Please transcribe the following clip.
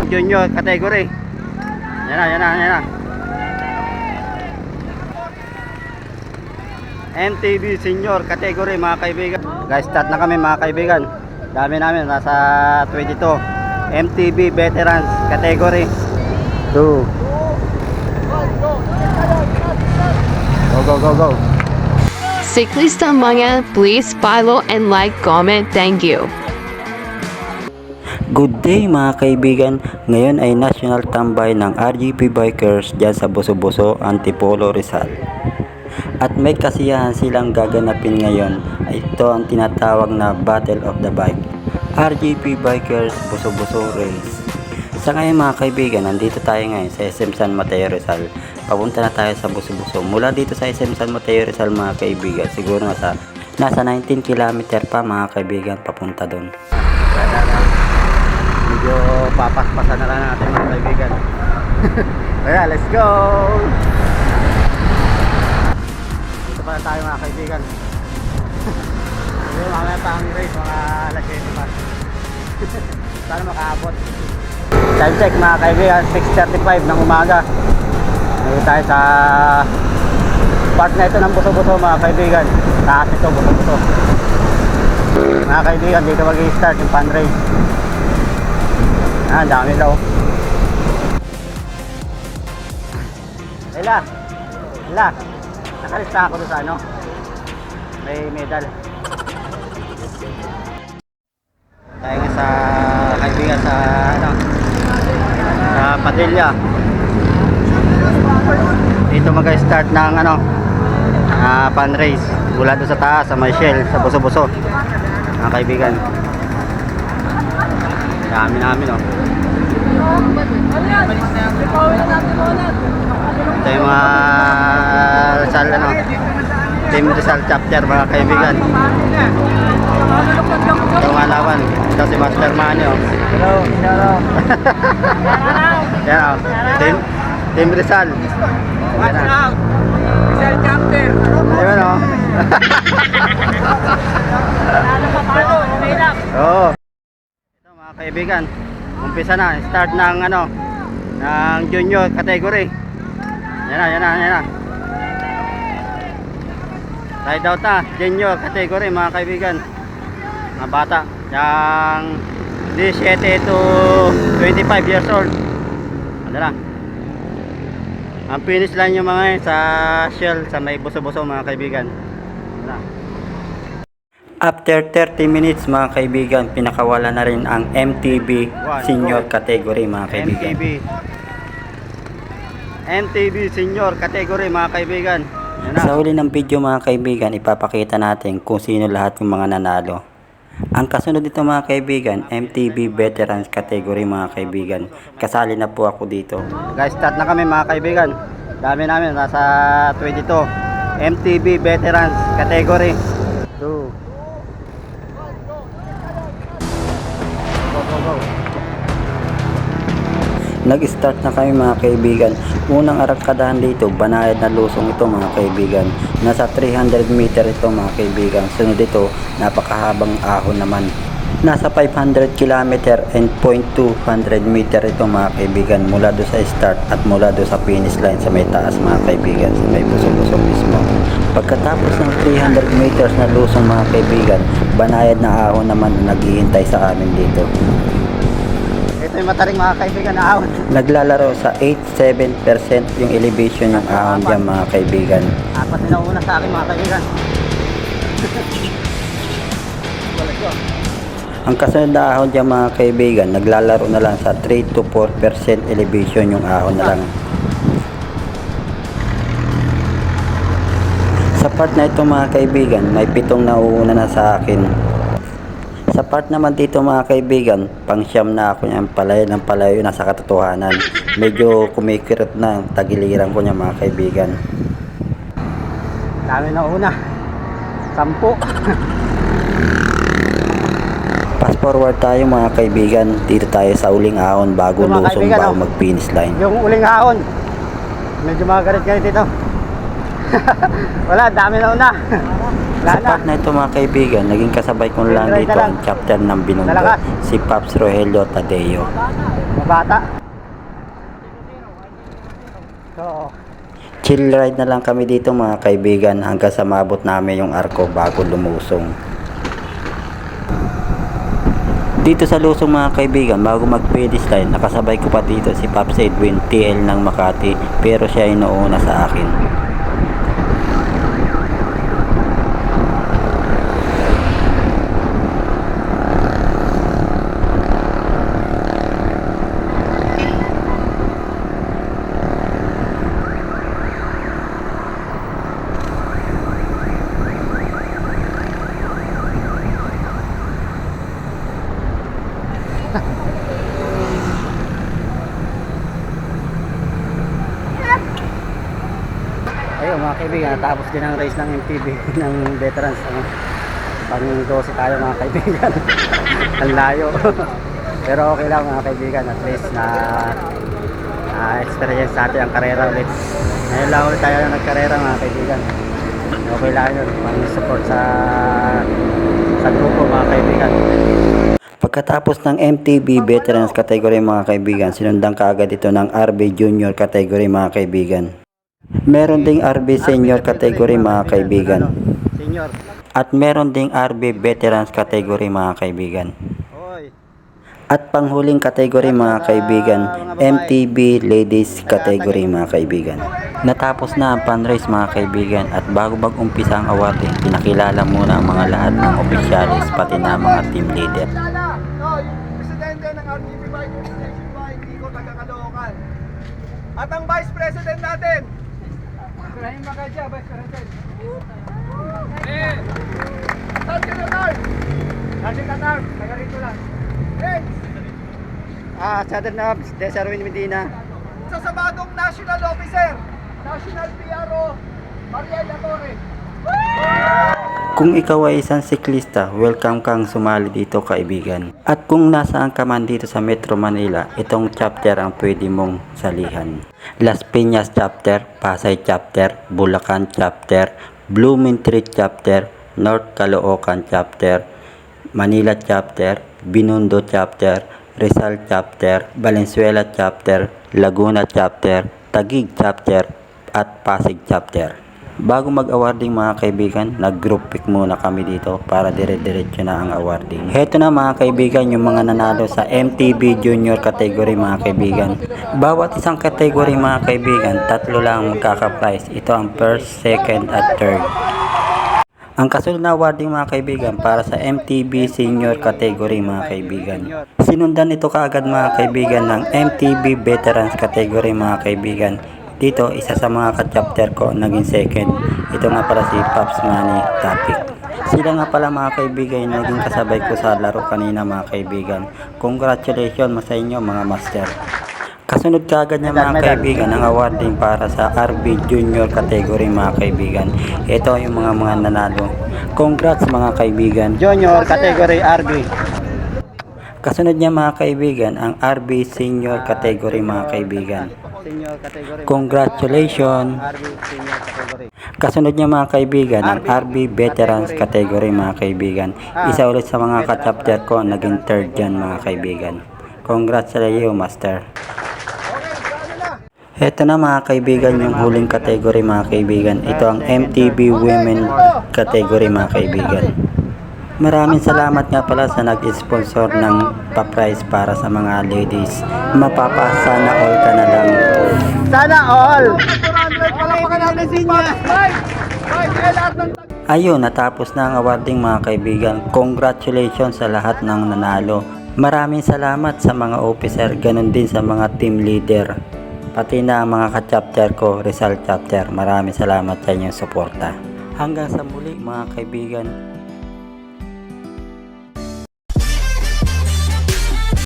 junior category. Yan na. MTB senior category mga kaibigan. Guys, start na kami mga kaibigan. Dami namin, nasa 22. MTB veterans category 2. Go. Siklista mga, please follow and like, comment. Thank you. Good day mga kaibigan, ngayon ay national tambay ng RGP Bikers dyan sa Boso-Boso, Antipolo, Rizal. At may kasiyahan silang gaganapin ngayon, ito ang tinatawag na Battle of the Bike. RGP Bikers Boso-Boso Race. Sa ngayon mga kaibigan, nandito tayo ngayon sa SM San Mateo, Rizal. Papunta na tayo sa Boso-Boso. Mula dito sa SM San Mateo, Rizal mga kaibigan, siguro nasa 19 km pa mga kaibigan papunta doon. Medyo papaspasan na lang natin mga kaibigan. Kaya let's go. Dito pala tayo mga kaibigan. Yung mamaya pa ang race, mga alas 7 pa. Sana makaabot. Time check mga kaibigan, 6:35 ng umaga. Dito tayo sa part na ito ng Boso-Boso mga kaibigan. Taas ito, Boso-Boso. Mga kaibigan, dito mag-i-start yung fan race. Dami daw. Ela, nakalista ako doon sa ano, may medal. Tayo nga sa kaibigan sa ano, sa Padilla. Dito mag-start ng ano, fan race mula doon sa taas sa Michelle sa Boso-Boso mga kaibigan. Dami namin oh. Ito yung mga Rizal ano, Team Rizal chapter mga kaibigan. Ito mga laban. Ito si Master Manny oh. Hello. Yan oh. Team Rizal. What's up? Rizal chapter. Ayun oh. Oo. Ito mga kaibigan, umpisa na, start ng ano, ng junior category. Yan na. Ride out na, junior category mga kaibigan. Mga bata, yung 17 to 25 years old. Ano lang. Ang finish line yung mga yun sa Shell, sa may Boso-Boso mga kaibigan. Ano lang. After 30 minutes mga kaibigan, pinakawala na rin ang MTB senior category mga kaibigan. MTB senior category mga kaibigan. Sa huli ng video mga kaibigan, ipapakita natin kung sino lahat yung mga nanalo. Ang kasunod dito mga kaibigan, MTB veterans category mga kaibigan. Kasali na po ako dito. Guys, start na kami mga kaibigan. Dami namin, nasa 22. MTB veterans category 2. Go. Nag-start na kami mga kaibigan. Unang arangkadahan dito, banayad na lusong ito mga kaibigan. Nasa 300 meter ito mga kaibigan. Sunod ito, napakahabang ahon naman. Nasa 500 km and 0.200 meter ito mga kaibigan. Mula do sa start at mula do sa finish line sa may taas mga kaibigan. Sa may Boso-Boso mismo. Pagkatapos ng 300 meters na lusong mga kaibigan, banayad na ahon naman na naghihintay sa amin dito. Ito yung mataring mga kaibigan na ahon. Naglalaro sa 8-7% yung elevation ng ahon dyan mga kaibigan. Apat na una sa akin mga kaibigan. Ang kasunod na ahon dyan mga kaibigan, naglalaro na lang sa 3-4% elevation yung ahon na lang. Sa part na ito mga kaibigan, may 7 nauuna na sa akin. Sa part naman dito mga kaibigan, pang siyam na ako niyang palayo nasa katotohanan. Medyo kumikirot na ang tagiliran ko niya mga kaibigan. Dami na una. 10. Fast forward tayo mga kaibigan. Dito tayo sa uling ahon bago Ito, mga lusong kaibigan, bago mag-finish line. Yung uling ahon. Medyo mga garit-garit dito. Wala, dami na una. Sa part na ito mga kaibigan, naging kasabay ko lang dito ang chapter ng Binundo, si Pops Rogelio Tadeo. bata. So, Chill ride na lang kami dito mga kaibigan hanggang sa maabot namin yung arko bago lumusong. Dito sa lusong mga kaibigan, bago mag-finish line, nakasabay ko pa dito si Pops Edwin TL ng Makati, pero siya ay nauna sa akin. ayun mga kaibigan, natapos din ang race ng MTB ng veterans. Pang 12 tayo mga kaibigan. Ang layo. Pero okay lang mga kaibigan, at least na experience natin ang karera ulit. Ngayon lang ulit tayo na nagkarera mga kaibigan. Okay lang yun, pang support sa grupo mga kaibigan. Pagkatapos ng MTB Veterans category mga kaibigan, sinundan kaagad ito ng RB Junior category mga kaibigan. Meron ding RB Senior category mga kaibigan. Senior. At meron ding RB Veterans category mga kaibigan. Oy. At panghuling kategory mga kaibigan, MTB Ladies category mga kaibigan. Natapos na ang pan-race mga kaibigan at bago mag-umpisa ang awarding, pinakilala muna ang mga lahat ng opisyalis pati na mga team leader. Yung presidente ng RGP Bikers Nationwide, Nico Taga-Caloocan. At ang vice president natin, Ibrahim Magadja, vice president. Sergeant at Arms. Sergeant at Arms, taga rito lang. Next, Chatter Nabs, Desarwin Medina. sa sabadong National Officer, National PRO, Maria Latore. Kung ikaw ay isang siklista, welcome kang sumali dito kaibigan. At kung nasaan ka man dito sa Metro Manila, itong chapter ang pwede mong salihan. Las Piñas chapter, Pasay chapter, Bulacan chapter, Blumentritt chapter, North Caloocan chapter, Manila chapter, Binondo chapter, Rizal chapter, Valenzuela chapter, Laguna chapter, Taguig chapter, at Pasig chapter. Bago mag-awarding mga kaibigan, nag-group pick muna kami dito para dire-diretso na ang awarding. Heto na mga kaibigan yung mga nanalo sa MTB Junior category mga kaibigan. Bawat isang category mga kaibigan, 3 lang magkaka-prize. Ito ang first, second at third. Ang kasunod na awarding mga kaibigan para sa MTB Senior category mga kaibigan. Sinundan ito kaagad mga kaibigan ng MTB Veterans category mga kaibigan. Dito, isa sa mga ka-chapter ko naging second. Ito nga pala si Pops Manny Topic. Sila nga pala mga kaibigan yung naging kasabay ko sa laro kanina mga kaibigan. Congratulations sa inyo mga master. Kasunod kaagad niya mga kaibigan ang awarding para sa RB Junior category mga kaibigan. Ito yung mga nanalo. Congrats mga kaibigan. Junior category RB. Kasunod niya mga kaibigan ang RB Senior category mga kaibigan. Senior category. Congratulations. RB senior category. Kasunod niya mga kaibigan ang RB Veterans category mga kaibigan. Isa ulit sa mga ka-chapter ko naging third yan mga kaibigan. Congrats sa iyo master. Heto na mga kaibigan yung huling category mga kaibigan. Ito ang MTB Women category mga kaibigan. Maraming salamat nga pala sa nag-sponsor ng pa-prize para sa mga ladies. Mapapasana all ka na lang. Sana all! 400 pala pa natin si Pops. Right, LR ng Ayun, natapos na ang awarding mga kaibigan. Congratulations sa lahat ng nanalo. Maraming salamat sa mga officer, ganun din sa mga team leader. Pati na ang mga ka-chapter ko, Rizal chapter. Maraming salamat sa inyong suporta. Hanggang sa muli mga kaibigan.